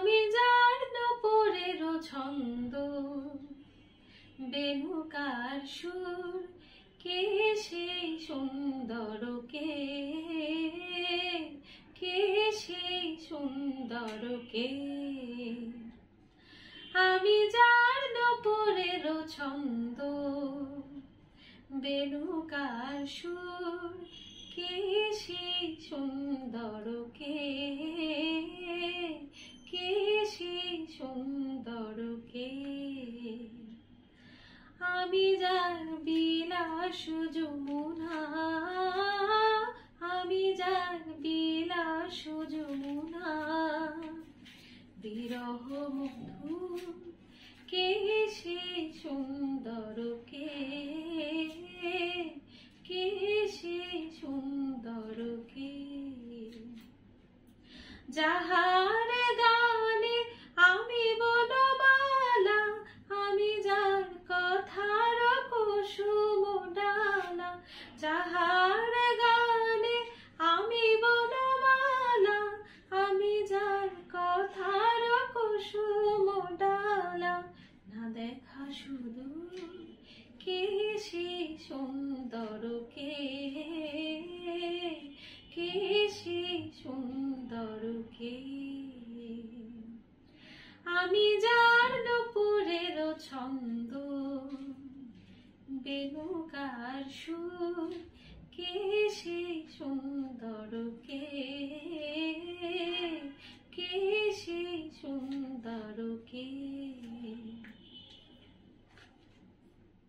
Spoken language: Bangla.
আমি যার নুপুরের ছন্দ, বেণুকার সুর, কে সেই সুন্দর, কে সেই সুন্দর, কে? আমি যার নুপুরের ছন্দ, বেণুকার সুর, কে সেই সুন্দর, কে সেই সুন্দর, কে? আমি যার বিলাস যমুনা, আমি যার বিলাস যমুনা, বিরহ মধু, কে সেই সুন্দর, কে সেই সুন্দর, কে? যাহার গানে আমি বনমালা, আমি যার কথার কুসুম ডালা, যাহার গানে আমি বনমালা, আমি যার কথার কুসুম ডালা, না দেখা শুধু, কে সেই সুন্দর, কে সেই সুন্দর, কে? আমি যার নুপুরের ছন্দ, বেণুকার সুর, কে সেই সুন্দর, কে সেই সুন্দর, কে?